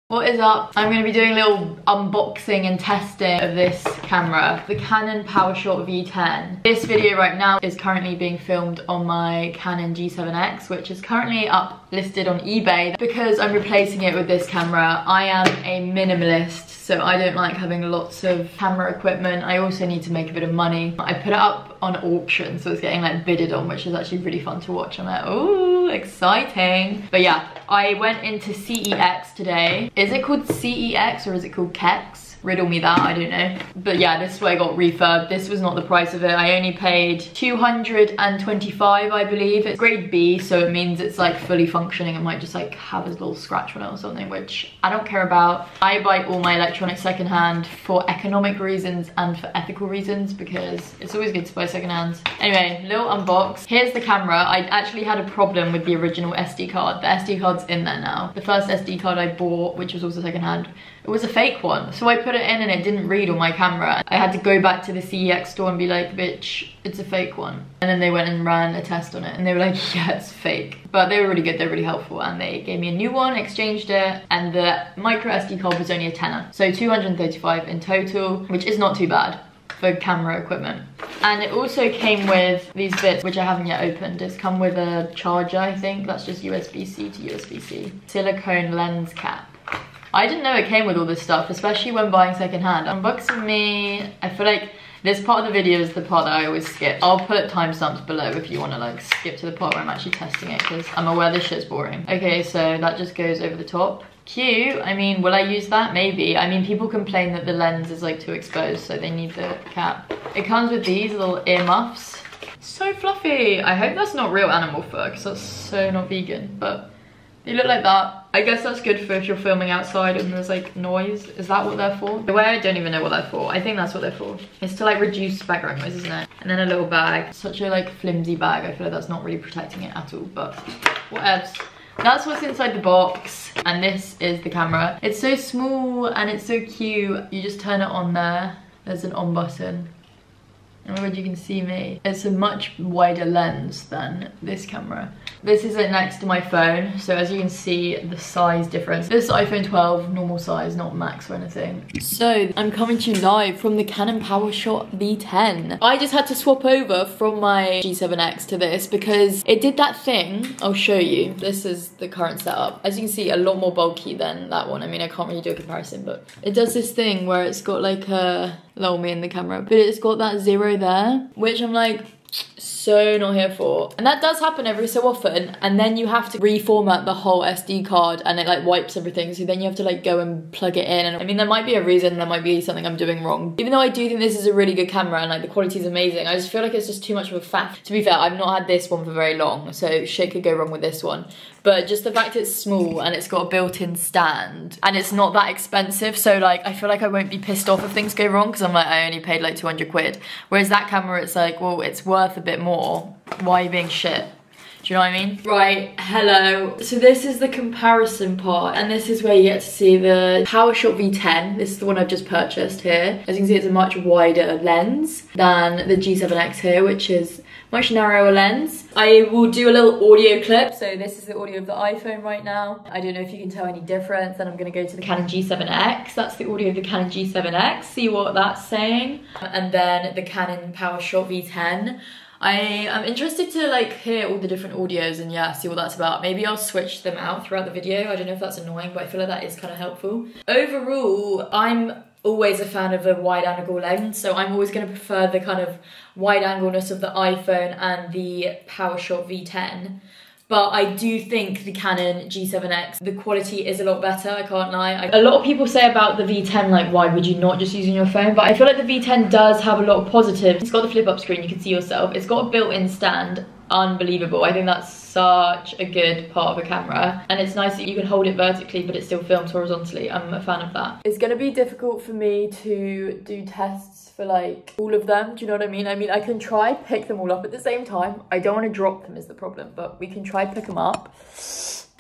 What is up? I'm going to be doing a little unboxing and testing of this camera, the Canon Powershot V10. This video right now is currently being filmed on my Canon G7X, which is currently up listed on eBay because I'm replacing it with this camera. I am a minimalist, so I don't like having lots of camera equipment. I also need to make a bit of money. I put it up on auction, so it's getting like bidded on, which is actually really fun to watch. I'm like, oh, exciting. But yeah, I went into CEX today. Is it called CEX or is it called KEX? Riddle me that, I don't know. But yeah, this is where I got refurbed. This was not the price of it. I only paid 225, I believe. It's grade B, so it means it's like fully functioning. It might just like have a little scratch on it or something, which I don't care about. I buy all my electronics secondhand for economic reasons and for ethical reasons because it's always good to buy secondhand. Anyway, little unbox. Here's the camera. I actually had a problem with the original SD card. The SD card's in there now. The first SD card I bought, which was also secondhand, it was a fake one. So I put it in and it didn't read on my camera. I had to go back to the CEX store and be like, bitch, it's a fake one. And then they went and ran a test on it and they were like, yeah, it's fake. But they were really good, they were really helpful, and they gave me a new one, exchanged it, and the micro SD card was only a tenner. So 235 in total, which is not too bad for camera equipment. And it also came with these bits, which I haven't yet opened. It's come with a charger, I think. That's just USB-C to USB-C. Silicone lens cap. I didn't know it came with all this stuff, especially when buying secondhand. Unboxing me, I feel like this part of the video is the part that I always skip. I'll put timestamps below if you want to like skip to the part where I'm actually testing it, because I'm aware this shit's boring. Okay, so that just goes over the top. Cute. I mean, will I use that? Maybe. I mean, people complain that the lens is like too exposed, so they need the cap. It comes with these little earmuffs. So fluffy. I hope that's not real animal fur, because that's so not vegan, but they look like that. I guess that's good for if you're filming outside and there's like noise. Is that what they're for? The way I don't even know what they're for. I think that's what they're for. It's to like reduce background noise, isn't it? And then a little bag. Such a like flimsy bag. I feel like that's not really protecting it at all, but whatevs. That's what's inside the box. And this is the camera. It's so small and it's so cute. You just turn it on there. There's an on button. Oh my god, you can see me. It's a much wider lens than this camera. This is it next to my phone, so as you can see the size difference. This is iPhone 12, normal size, not max or anything. So I'm coming to you live from the Canon Powershot V10. I just had to swap over from my G7X to this because it did that thing. I'll show you. This is the current setup. As you can see, a lot more bulky than that one. I mean, I can't really do a comparison, but it does this thing where it's got like a, lol me in the camera, but it's got that 0 there, which I'm like, so not here for. And that does happen every so often, and then you have to reformat the whole SD card and it like wipes everything, so then you have to like go and plug it in. And I mean, there might be a reason, there might be something I'm doing wrong. Even though I do think this is a really good camera and like the quality is amazing, I just feel like it's just too much of a faff. To be fair, I've not had this one for very long, so shit could go wrong with this one. But just the fact it's small and it's got a built-in stand and it's not that expensive, so like I feel like I won't be pissed off if things go wrong because I'm like, I only paid like 200 quid. Whereas that camera, it's like, well, it's worth a bit more. Why are you being shit? Do you know what I mean? Right, hello. So this is the comparison part, and this is where you get to see the Powershot V10. This is the one I've just purchased here. As you can see, it's a much wider lens than the G7X here, which is much narrower lens. I will do a little audio clip. So this is the audio of the iPhone right now. I don't know if you can tell any difference. Then I'm gonna go to the Canon G7X. That's the audio of the Canon G7X. See what that's saying. And then the Canon Powershot V10. I am interested to like hear all the different audios and yeah, see what that's about. Maybe I'll switch them out throughout the video. I don't know if that's annoying, but I feel like that is kind of helpful. Overall, I'm always a fan of a wide angle lens, so I'm always going to prefer the kind of wide angleness of the iPhone and the Powershot V10. But I do think the Canon G7X, the quality is a lot better, I can't lie. A lot of people say about the V10, like, why would you not just use on your phone? But I feel like the V10 does have a lot of positives. It's got the flip up screen, you can see yourself. It's got a built-in stand, unbelievable. I think that's such a good part of a camera. And it's nice that you can hold it vertically, but it still films horizontally. I'm a fan of that. It's gonna be difficult for me to do tests for like all of them, do you know what I mean? I mean, I can try pick them all up at the same time. I don't want to drop them is the problem, but we can try pick them up.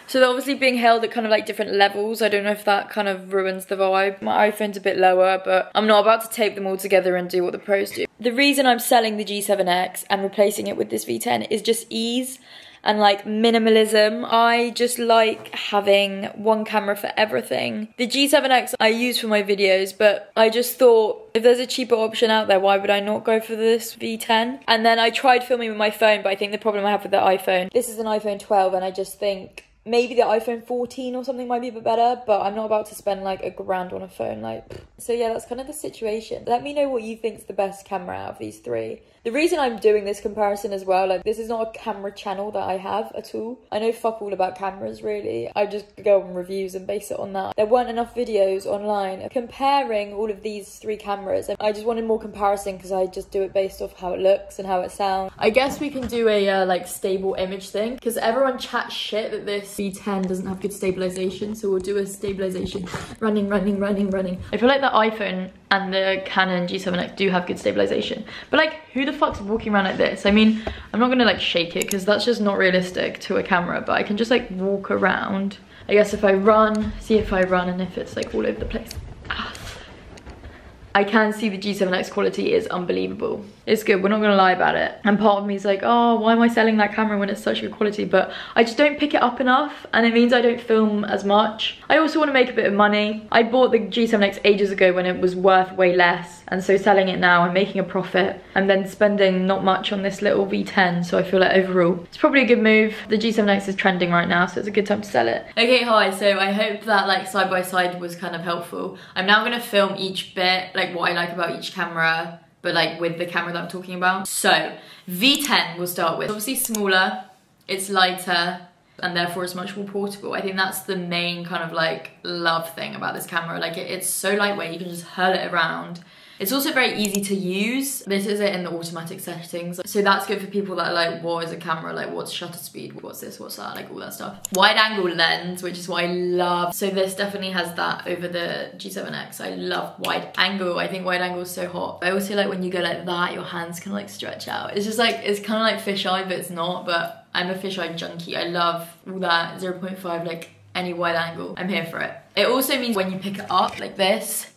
So they're obviously being held at kind of like different levels. I don't know if that kind of ruins the vibe. My iPhone's a bit lower, but I'm not about to tape them all together and do what the pros do. The reason I'm selling the G7X and replacing it with this V10 is just ease. and like minimalism. I just like having one camera for everything. The G7X I use for my videos, but I just thought if there's a cheaper option out there, why would I not go for this V10? And then I tried filming with my phone, but I think the problem I have with the iPhone, this is an iPhone 12, and I just think maybe the iPhone 14 or something might be a bit better, but I'm not about to spend like $1,000 on a phone. Like, so yeah, that's kind of the situation. Let me know what you think's the best camera out of these three. The reason I'm doing this comparison as well, like this is not a camera channel that I have at all. I know fuck all about cameras really. I just go on reviews and base it on that. There weren't enough videos online comparing all of these three cameras. And I just wanted more comparison because I just do it based off how it looks and how it sounds. I guess we can do a like stable image thing because everyone chats shit that this V10 doesn't have good stabilization. So we'll do a stabilization. Running. I feel like the iPhone and the Canon G7X do have good stabilization. But like, who the fuck's walking around like this? I mean, I'm not gonna like shake it because that's just not realistic to a camera, but I can just like walk around. I guess if I run, see if I run and if it's like all over the place. I can see the G7X quality is unbelievable. It's good, we're not gonna lie about it. And part of me is like, oh, why am I selling that camera when it's such good quality? But I just don't pick it up enough and it means I don't film as much. I also wanna make a bit of money. I bought the G7X ages ago when it was worth way less. And so selling it now, I'm making a profit and then spending not much on this little V10. So I feel like overall, it's probably a good move. The G7X is trending right now, so it's a good time to sell it. Okay, hi, so I hope that like side by side was kind of helpful. I'm now gonna film each bit, like what I like about each camera, but like with the camera that I'm talking about. So V10 we'll start with. Obviously smaller, it's lighter, and therefore it's much more portable. I think that's the main kind of like love thing about this camera. Like it's so lightweight, you can just hurl it around. It's also very easy to use. This is it in the automatic settings. So that's good for people that are like, what is a camera? Like what's shutter speed? What's this, what's that? Like all that stuff. Wide angle lens, which is what I love. So this definitely has that over the G7X. I love wide angle. I think wide angle is so hot. I also like when you go like that, your hands can like stretch out. It's just like, it's kind of like fisheye, but it's not. But I'm a fisheye junkie. I love all that 0.5, like any wide angle. I'm here for it. It also means when you pick it up like this,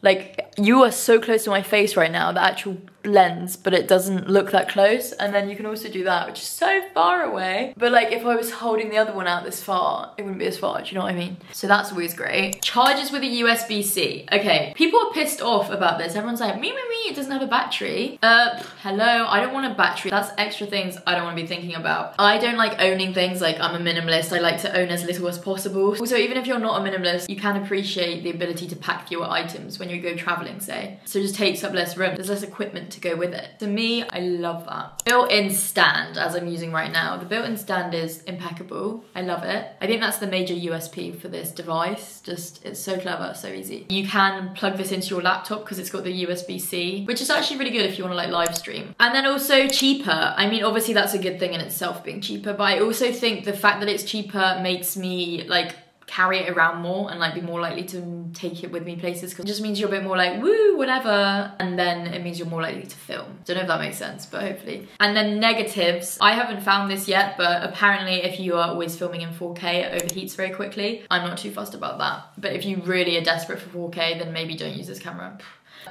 like you are so close to my face right now, the actual lens, but it doesn't look that close. And then you can also do that, which is so far away. But like if I was holding the other one out this far, it wouldn't be as far, do you know what I mean? So that's always great. Charges with a USB-C. Okay, people are pissed off about this. Everyone's like, me, it doesn't have a battery. Hello, I don't want a battery. That's extra things I don't want to be thinking about. I don't like owning things, like I'm a minimalist. I like to own as little as possible. Also, even if you're not a minimalist, you can appreciate the ability to pack fewer items when you go traveling, say. So it just takes up less room. There's less equipment to go with it. To me, I love that. Built-in stand, as I'm using right now. The built-in stand is impeccable. I love it. I think that's the major USP for this device. Just, it's so clever, so easy. You can plug this into your laptop because it's got the USB-C, which is actually really good if you want to like live stream. And then also cheaper. I mean, obviously that's a good thing in itself, being cheaper, but I also think the fact that it's cheaper makes me like carry it around more and like be more likely to take it with me places, because it just means you're a bit more like woo whatever, and then it means you're more likely to film. Don't know if that makes sense, but hopefully. And then negatives, I haven't found this yet, but apparently if you are always filming in 4K it overheats very quickly. I'm not too fussed about that, but if you really are desperate for 4K then maybe don't use this camera.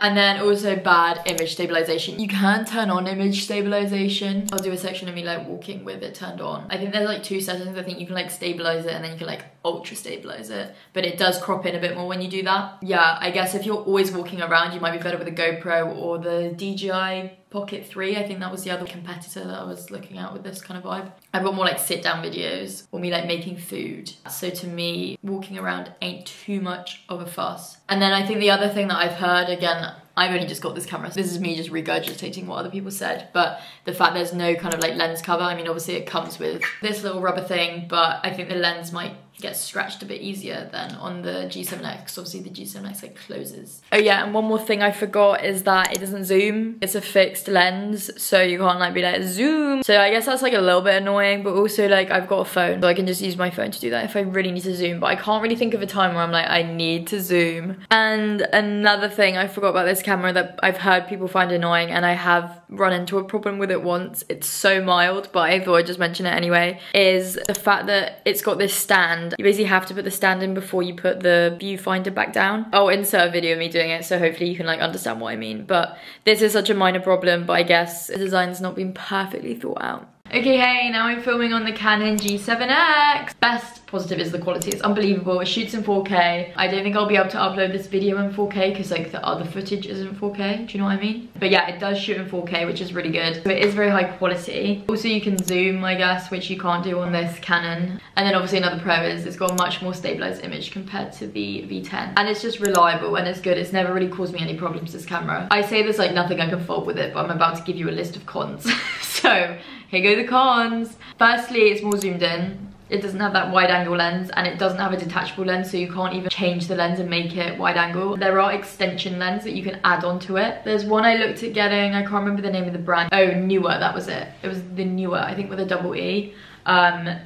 And then also bad image stabilization. You can turn on image stabilization. I'll do a section of me like walking with it turned on. I think there's like two settings. I think you can like stabilize it and then you can like ultra stabilize it, but it does crop in a bit more when you do that. Yeah, I guess if you're always walking around, you might be better with a GoPro or the DJI Pocket 3. I think that was the other competitor that I was looking at with this kind of vibe. I've got more like sit down videos or me like making food. So to me, walking around ain't too much of a fuss. And then I think the other thing that I've heard, again, I've only just got this camera, so this is me just regurgitating what other people said, but the fact there's no kind of like lens cover, I mean obviously it comes with this little rubber thing, but I think the lens might get scratched a bit easier than on the G7X. Obviously the G7X like closes. Oh yeah, and one more thing I forgot is that it doesn't zoom. It's a fixed lens, so you can't like be like zoom. So I guess that's like a little bit annoying, but also like I've got a phone, so I can just use my phone to do that if I really need to zoom, but I can't really think of a time where I'm like, I need to zoom. And another thing I forgot about this camera that I've heard people find annoying, and I have run into a problem with it once, it's so mild, but I thought I'd just mention it anyway, is the fact that it's got this stand. You basically have to put the stand in before you put the viewfinder back down. I'll insert a video of me doing it, so hopefully you can like understand what I mean, but this is such a minor problem, but I guess the design's not been perfectly thought out. Okay, hey, now I'm filming on the Canon G7X. Best positive is the quality. It's unbelievable. It shoots in 4K. I don't think I'll be able to upload this video in 4K because like the other footage isn't 4K. Do you know what I mean? But yeah, it does shoot in 4K, which is really good. So it is very high quality. Also, you can zoom, I guess, which you can't do on this Canon. And then obviously another pro is it's got a much more stabilized image compared to the V10. And it's just reliable and it's good. It's never really caused me any problems, this camera. I say there's like nothing I can fault with it, but I'm about to give you a list of cons. So here go the cons. Firstly, it's more zoomed in. It doesn't have that wide angle lens and it doesn't have a detachable lens, so you can't even change the lens and make it wide angle. There are extension lenses that you can add onto it. There's one I looked at getting, I can't remember the name of the brand. Oh, Newer, that was it. It was the Newer, I think with a double E.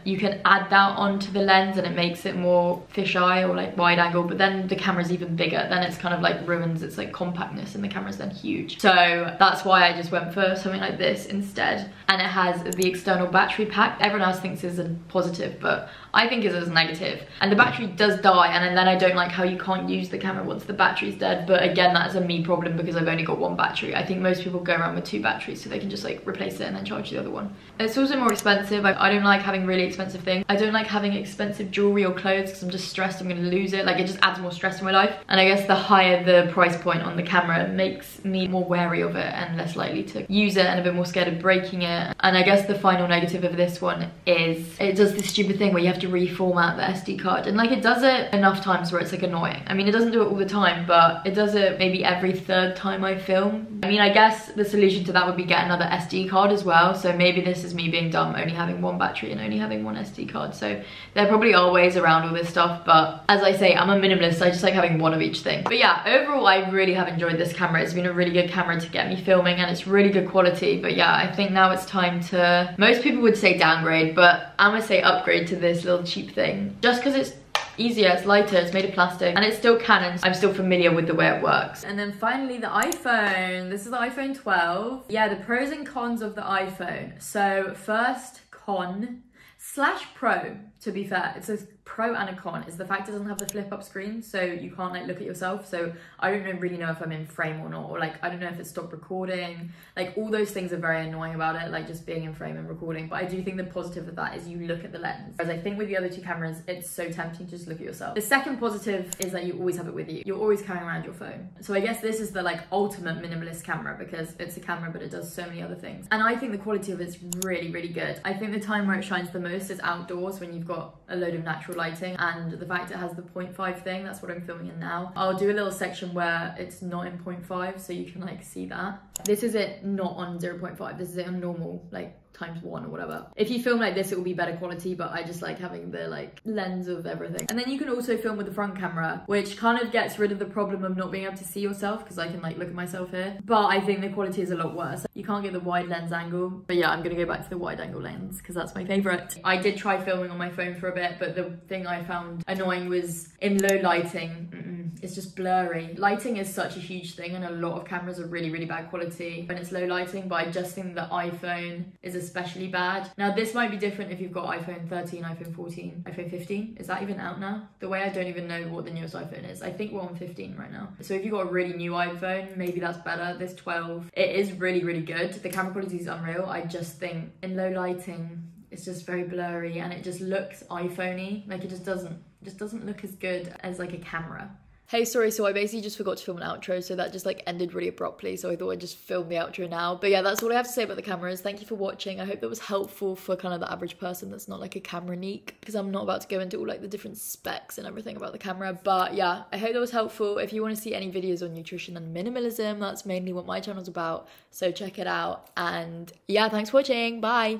You can add that onto the lens and it makes it more fisheye or like wide angle, but then the camera's even bigger. Then it's kind of like ruins its like compactness and the camera's then huge. So that's why I just went for something like this instead. And it has the external battery pack. Everyone else thinks is a positive, but I think it is a negative. And the battery does die, and then I don't like how you can't use the camera once the battery's dead. But again, that's a me problem because I've only got one battery. I think most people go around with 2 batteries so they can just like replace it and then charge the other one. It's also more expensive. I don't like having really expensive things. I don't like having expensive jewelry or clothes because I'm just stressed I'm gonna lose it. Like, it just adds more stress in my life. And I guess the higher the price point on the camera makes me more wary of it and less likely to use it and a bit more scared of breaking it. And I guess the final negative of this one is it does this stupid thing where you have to reformat the SD card, and like it does it enough times where it's like annoying. I mean, it doesn't do it all the time, but it does it maybe every 3rd time I film. I mean, I guess the solution to that would be get another SD card as well. So maybe this is me being dumb, only having 1 battery and only having 1 SD card. So there probably are ways around all this stuff, but as I say, I'm a minimalist. I just like having 1 of each thing. But yeah, overall I really have enjoyed this camera. It's been a really good camera to get me filming and it's really good quality. But yeah, I think now it's time to, most people would say downgrade, but I'm gonna say upgrade to this little cheap thing, just because it's easier, it's lighter, it's made of plastic, and it's still Canon. I'm still familiar with the way it works. And then finally the iPhone. This is the iPhone 12. Yeah, the pros and cons of the iPhone. So first con / pro, to be fair, it's a pro and a con, is the fact it doesn't have the flip up screen, so you can't like look at yourself. So I don't really know if I'm in frame or not, or like I don't know if it stopped recording. Like all those things are very annoying about it, like just being in frame and recording. But I do think the positive of that is you look at the lens, whereas I think with the other 2 cameras it's so tempting to just look at yourself. The second positive is that you always have it with you. You're always carrying around your phone. So I guess this is the like ultimate minimalist camera because it's a camera but it does so many other things. And I think the quality of it's really, really good. I think the time where it shines the most is outdoors when you've got a load of natural lighting, and the fact it has the 0.5 thing, that's what I'm filming in now. I'll do a little section where it's not in 0.5 so you can like see that. This is it not on 0.5, this is it on normal, like ×1 or whatever. If you film like this, it will be better quality, but I just like having the like lens of everything. And then you can also film with the front camera, which kind of gets rid of the problem of not being able to see yourself because I can like look at myself here. But I think the quality is a lot worse. You can't get the wide lens angle. But yeah, I'm gonna go back to the wide angle lens because that's my favorite. I did try filming on my phone for a bit, but the thing I found annoying was in low lighting, it's just blurry. Lighting is such a huge thing and a lot of cameras are really, really bad quality when it's low lighting, but I just think the iPhone is especially bad. Now this might be different if you've got iPhone 13, iPhone 14, iPhone 15. Is that even out now? The way I don't even know what the newest iPhone is. I think we're on 15 right now. So if you've got a really new iPhone, maybe that's better. This 12, it is really, really good. The camera quality is unreal. I just think in low lighting, it's just very blurry and it just looks iPhone-y. Like it just doesn't look as good as like a camera. Hey, sorry, so I basically just forgot to film an outro, so that just like ended really abruptly, so I thought I'd just film the outro now. But yeah, that's all I have to say about the cameras. Thank you for watching. I hope that was helpful for kind of the average person that's not like a camera geek, because I'm not about to go into all like the different specs and everything about the camera. But yeah, I hope that was helpful. If you want to see any videos on nutrition and minimalism, that's mainly what my channel's about, so check it out. And yeah, thanks for watching. Bye.